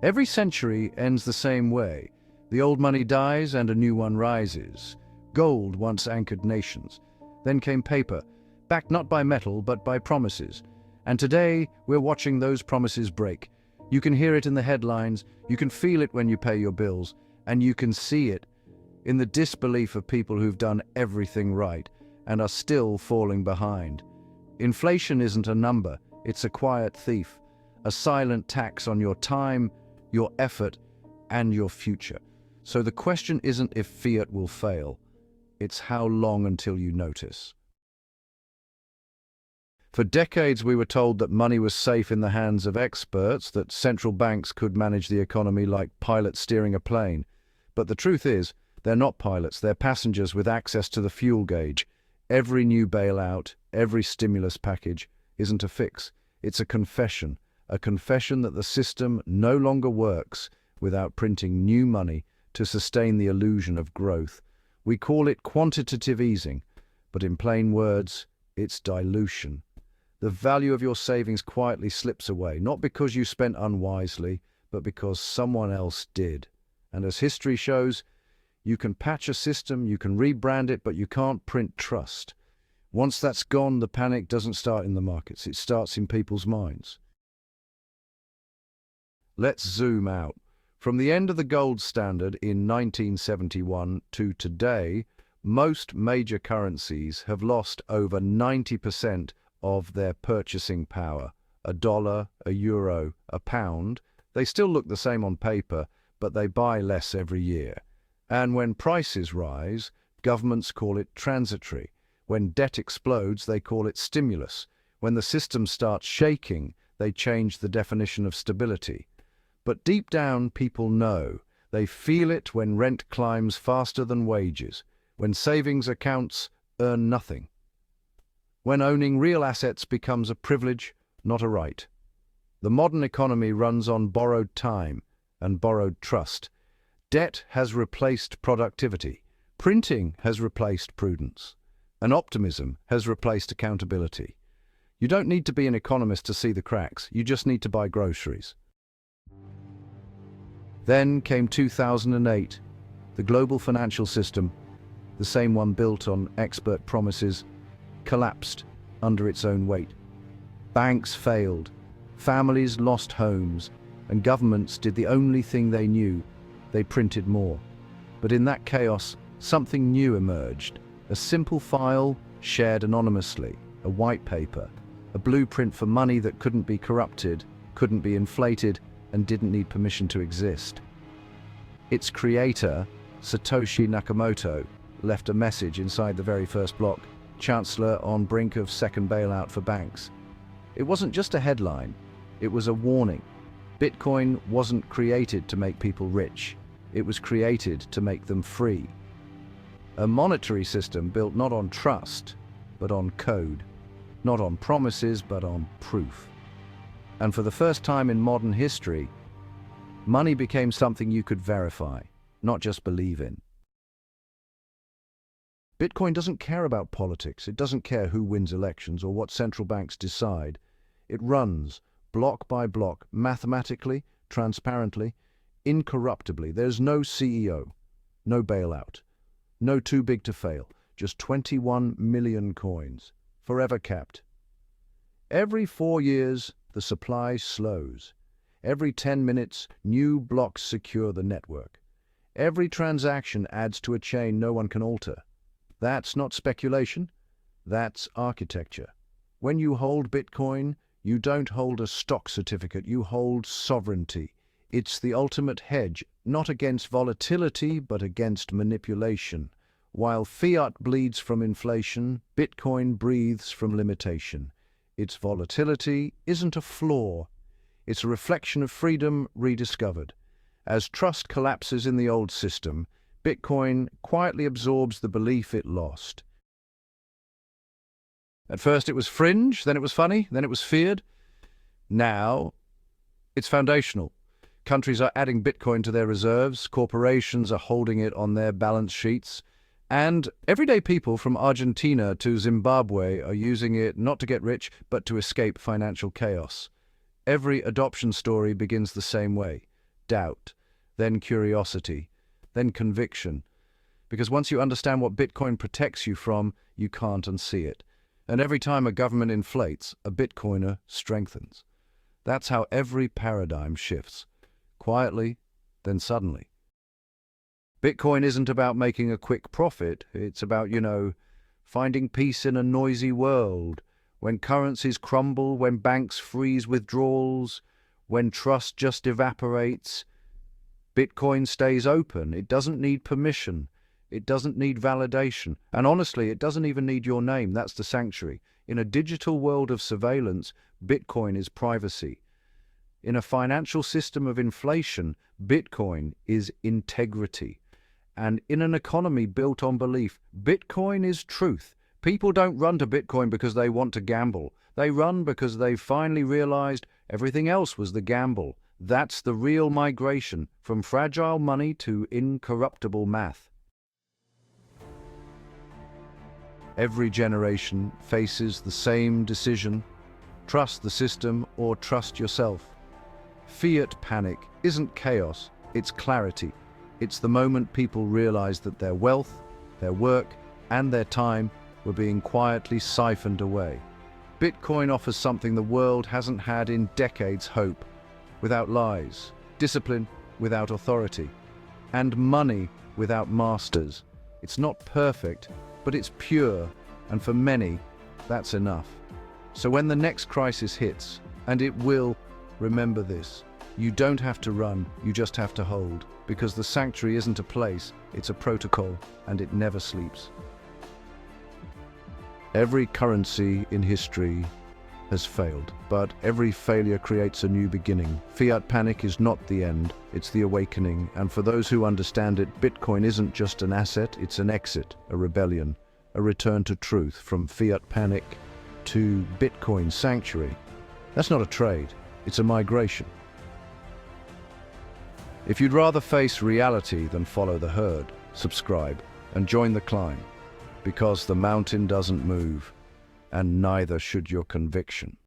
Every century ends the same way. The old money dies and a new one rises. Gold once anchored nations. Then came paper, backed not by metal but by promises. And today we're watching those promises break. You can hear it in the headlines, you can feel it when you pay your bills, and you can see it in the disbelief of people who've done everything right and are still falling behind. Inflation isn't a number, it's a quiet thief, a silent tax on your time, your effort, and your future. So the question isn't if fiat will fail, it's how long until you notice. For decades we were told that money was safe in the hands of experts, that central banks could manage the economy like pilots steering a plane. But the truth is, they're not pilots, they're passengers with access to the fuel gauge. Every new bailout, every stimulus package isn't a fix, it's a confession that the system no longer works without printing new money to sustain the illusion of growth. We call it quantitative easing, but in plain words, it's dilution. The value of your savings quietly slips away, not because you spent unwisely, but because someone else did. And as history shows, you can patch a system, you can rebrand it, but you can't print trust. Once that's gone, the panic doesn't start in the markets, it starts in people's minds. Let's zoom out. From the end of the gold standard in 1971 to today, most major currencies have lost over 90% of their purchasing power. A dollar, a euro, a pound, they still look the same on paper, but they buy less every year. And when prices rise, governments call it transitory. When debt explodes, they call it stimulus. When the system starts shaking, they change the definition of stability. But deep down, people know. They feel it when rent climbs faster than wages, when savings accounts earn nothing, when owning real assets becomes a privilege, not a right. The modern economy runs on borrowed time and borrowed trust. Debt has replaced productivity. Printing has replaced prudence. And optimism has replaced accountability. You don't need to be an economist to see the cracks. You just need to buy groceries. Then came 2008. The global financial system, the same one built on expert promises, collapsed under its own weight. Banks failed, families lost homes, and governments did the only thing they knew: they printed more. But in that chaos, something new emerged. A simple file shared anonymously, a white paper, a blueprint for money that couldn't be corrupted, couldn't be inflated, and didn't need permission to exist. Its creator, Satoshi Nakamoto, left a message inside the very first block: Chancellor on brink of second bailout for banks. It wasn't just a headline, it was a warning. Bitcoin wasn't created to make people rich, it was created to make them free. A monetary system built not on trust, but on code. Not on promises, but on proof. And for the first time in modern history, money became something you could verify, not just believe in. Bitcoin doesn't care about politics, it doesn't care who wins elections or what central banks decide. It runs, block by block, mathematically, transparently, incorruptibly. There's no CEO, no bailout, no too big to fail, just 21 million coins, forever capped. Every 4 years, the supply slows. Every 10 minutes, new blocks secure the network. Every transaction adds to a chain no one can alter. That's not speculation, that's architecture. When you hold Bitcoin, you don't hold a stock certificate, you hold sovereignty. It's the ultimate hedge, not against volatility, but against manipulation. While fiat bleeds from inflation, Bitcoin breathes from limitation. Its volatility isn't a flaw, it's a reflection of freedom rediscovered. As trust collapses in the old system, Bitcoin quietly absorbs the belief it lost. At first it was fringe, then it was funny, then it was feared. Now, it's foundational. Countries are adding Bitcoin to their reserves, corporations are holding it on their balance sheets, and everyday people from Argentina to Zimbabwe are using it not to get rich, but to escape financial chaos. Every adoption story begins the same way. doubt, then curiosity, then conviction. Because once you understand what Bitcoin protects you from, you can't unsee it. And every time a government inflates, a Bitcoiner strengthens. That's how every paradigm shifts. Quietly, then suddenly. Bitcoin isn't about making a quick profit. It's about, finding peace in a noisy world. When currencies crumble, when banks freeze withdrawals, when trust just evaporates, Bitcoin stays open. It doesn't need permission. It doesn't need validation. And honestly, it doesn't even need your name. That's the sanctuary. In a digital world of surveillance, Bitcoin is privacy. In a financial system of inflation, Bitcoin is integrity. And in an economy built on belief, Bitcoin is truth. People don't run to Bitcoin because they want to gamble. They run because they've finally realized everything else was the gamble. That's the real migration from fragile money to incorruptible math. Every generation faces the same decision: trust the system or trust yourself. Fiat panic isn't chaos, it's clarity. It's the moment people realize that their wealth, their work, and their time were being quietly siphoned away. Bitcoin offers something the world hasn't had in decades: hope without lies, discipline without authority, and money without masters. It's not perfect, but it's pure, and for many, that's enough. So when the next crisis hits, and it will, remember this: you don't have to run, you just have to hold, because the sanctuary isn't a place, it's a protocol, and it never sleeps. Every currency in history has failed, but every failure creates a new beginning. Fiat panic is not the end, it's the awakening, and for those who understand it, Bitcoin isn't just an asset, it's an exit, a rebellion, a return to truth. From fiat panic to Bitcoin sanctuary. That's not a trade, it's a migration. If you'd rather face reality than follow the herd, subscribe and join the climb, because the mountain doesn't move, and neither should your conviction.